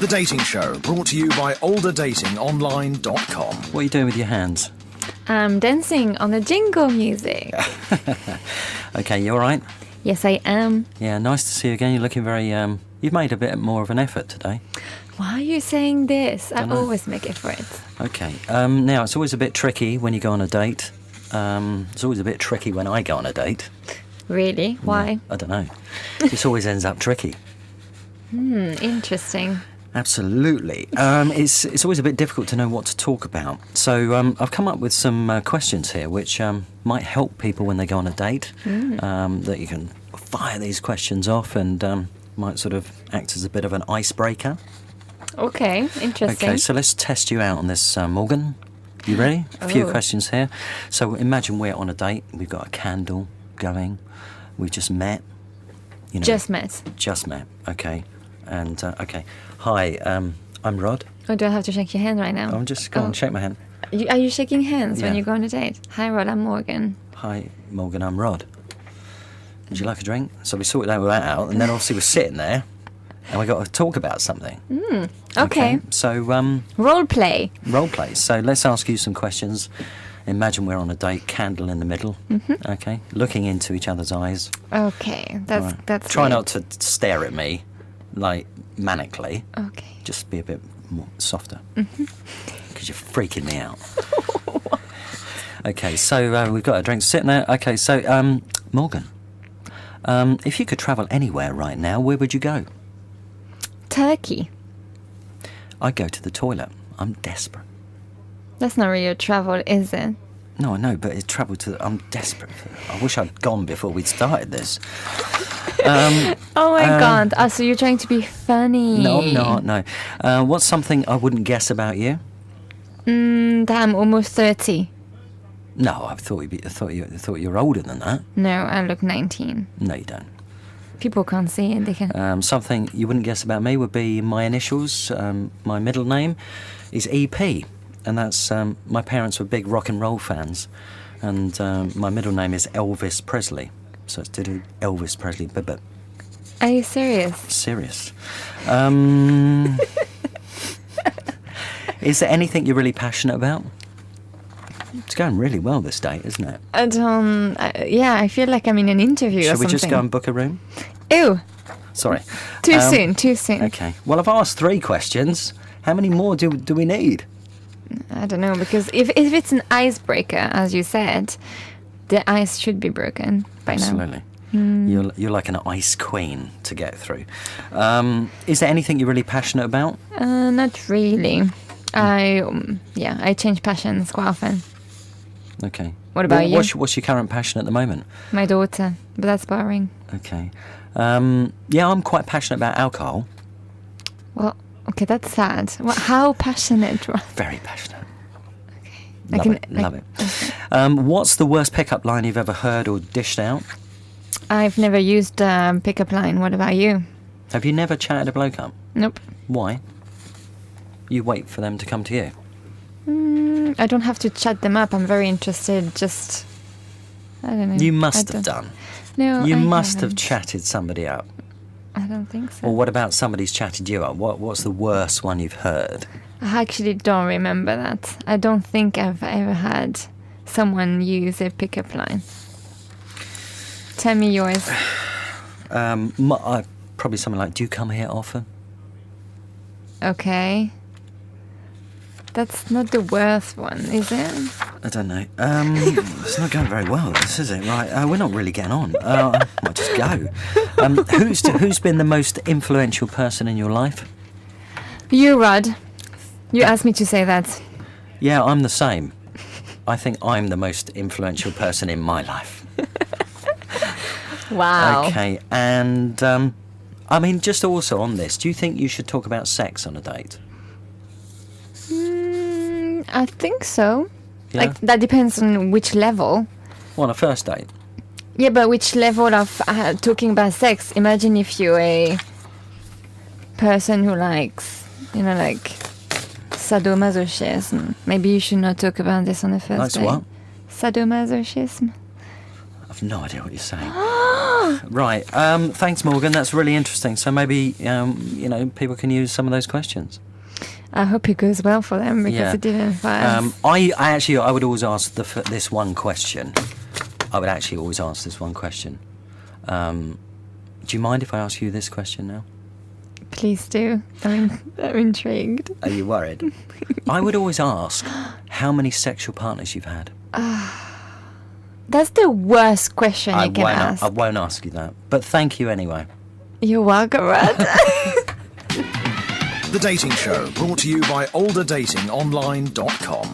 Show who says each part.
Speaker 1: The Dating Show, brought to you by olderdatingonline.com.
Speaker 2: What are you doing with your hands?
Speaker 3: I'm dancing on the jingle music.
Speaker 2: Okay, you all right?
Speaker 3: Yes, I am.
Speaker 2: Yeah, nice to see you again. You're looking very... You've made a bit more of an effort today.
Speaker 3: Why are you saying this? I
Speaker 2: Dunno.
Speaker 3: always make efforts.
Speaker 2: Okay. Now, it's always a bit tricky when you go on a date. It's always a bit tricky when I go on a date.
Speaker 3: Really? Why?
Speaker 2: I don't know. This always ends up tricky.
Speaker 3: Interesting.
Speaker 2: Absolutely. It's always a bit difficult to know what to talk about. So I've come up with some questions here which might help people when they go on a date. That you can fire these questions off and might sort of act as a bit of an icebreaker.
Speaker 3: Okay, interesting.
Speaker 2: Okay, so let's test you out on this, Morgan. You ready? A few questions here. So imagine we're on a date. We've got a candle going. We've just met. You know,
Speaker 3: Just met.
Speaker 2: Just met. Okay. And, okay. Hi, I'm Rod.
Speaker 3: Oh, do I have to shake your hand right now?
Speaker 2: I'm just going to shake my hand.
Speaker 3: Are you shaking hands when
Speaker 2: Yeah.
Speaker 3: you go on a date? Hi, Rod, I'm Morgan.
Speaker 2: Hi, Morgan, I'm Rod. Would you like a drink? So we sorted that out, and then obviously we're sitting there, and we got to talk about something.
Speaker 3: Okay.
Speaker 2: So,
Speaker 3: Role play.
Speaker 2: role play. So let's ask you some questions. Imagine we're on a date, candle in the middle. Okay, looking into each other's eyes.
Speaker 3: Okay, that's
Speaker 2: Try
Speaker 3: great.
Speaker 2: not to stare at me, like manically.
Speaker 3: Okay.
Speaker 2: Just be a bit more softer, because you're freaking me out. Okay, so we've got a drink sitting there. Okay, so Morgan, if you could travel anywhere right now, where would you go?
Speaker 3: Turkey.
Speaker 2: I'd go to the toilet. I'm desperate.
Speaker 3: That's not really a travel, is it?
Speaker 2: No, I know, but it's travel to. I'm desperate. I wish I'd gone before we'd started this.
Speaker 3: Oh my god. Oh, so you're trying to be funny.
Speaker 2: No, I'm not. No. What's something I wouldn't guess about you?
Speaker 3: That I'm almost 30.
Speaker 2: No, I thought you were older than that.
Speaker 3: No, I look 19.
Speaker 2: No, you don't.
Speaker 3: People can't see it. They can.
Speaker 2: Something you wouldn't guess about me would be my initials. My middle name is EP, and that's my parents were big rock and roll fans, and my middle name is Elvis Presley. So it's to do Elvis Presley. But
Speaker 3: Are you serious?
Speaker 2: serious. Is there anything you're really passionate about? It's going really well this date, isn't it?
Speaker 3: I don't. Yeah, I feel like I'm in an interview or
Speaker 2: Should we
Speaker 3: something.
Speaker 2: just go and book a room?
Speaker 3: Ew.
Speaker 2: Sorry.
Speaker 3: Too soon. Too soon.
Speaker 2: Okay. Well, I've asked 3 questions. How many more do we need?
Speaker 3: I don't know, because if it's an icebreaker, as you said, the ice should be broken by now.
Speaker 2: Absolutely. You're like an ice queen to get through. Is there anything you're really passionate about?
Speaker 3: Not really. I change passions quite often.
Speaker 2: Okay.
Speaker 3: What about you?
Speaker 2: What's your current passion at the moment?
Speaker 3: My daughter, but that's boring.
Speaker 2: Okay. Yeah, I'm quite passionate about alcohol.
Speaker 3: Well, okay, that's sad. Well, how passionate?
Speaker 2: Very passionate.
Speaker 3: Okay.
Speaker 2: Love it. What's the worst pickup line you've ever heard or dished out?
Speaker 3: I've never used pickup line. What about you?
Speaker 2: Have you never chatted a bloke up?
Speaker 3: Nope.
Speaker 2: Why? You wait for them to come to you.
Speaker 3: I don't have to chat them up. I'm very interested. Just, I don't know.
Speaker 2: You must have done.
Speaker 3: No,
Speaker 2: You
Speaker 3: I
Speaker 2: must have
Speaker 3: haven't.
Speaker 2: chatted somebody up.
Speaker 3: I don't think so.
Speaker 2: Or what about somebody's chatted you up? What's the worst one you've heard?
Speaker 3: I actually don't remember that. I don't think I've ever had someone use a pickup line. Tell me yours.
Speaker 2: Probably something like, do you come here often?
Speaker 3: Okay. That's not the worst one, is it?
Speaker 2: I don't know. It's not going very well, this, is it? Right, we're not really getting on. I might just go. Who's been the most influential person in your life?
Speaker 3: You, Rod. You asked me to say that.
Speaker 2: Yeah, I'm the same. I think I'm the most influential person in my life.
Speaker 3: Wow.
Speaker 2: Okay, and I mean, just also on this, do you think you should talk about sex on a date?
Speaker 3: I think so.
Speaker 2: Yeah?
Speaker 3: Like, that depends on which level.
Speaker 2: Well, on a first date?
Speaker 3: Yeah, but which level of talking about sex? Imagine if you're a person who likes, like, sadomasochism. Maybe you should not talk about this on the first
Speaker 2: Likes
Speaker 3: date.
Speaker 2: what?
Speaker 3: Sadomasochism.
Speaker 2: I've no idea what you're saying. Right. Thanks, Morgan. That's really interesting. So maybe people can use some of those questions.
Speaker 3: I hope it goes well for them because
Speaker 2: Yeah.
Speaker 3: it didn't for us.
Speaker 2: I would always ask this one question. I would actually always ask this one question. Do you mind if I ask you this question now?
Speaker 3: Please do. I'm intrigued.
Speaker 2: Are you worried? I would always ask how many sexual partners you've had.
Speaker 3: That's the worst question you can ask.
Speaker 2: I won't ask you that. But thank you anyway.
Speaker 3: You're welcome, Rod.
Speaker 1: The Dating Show, brought to you by olderdatingonline.com.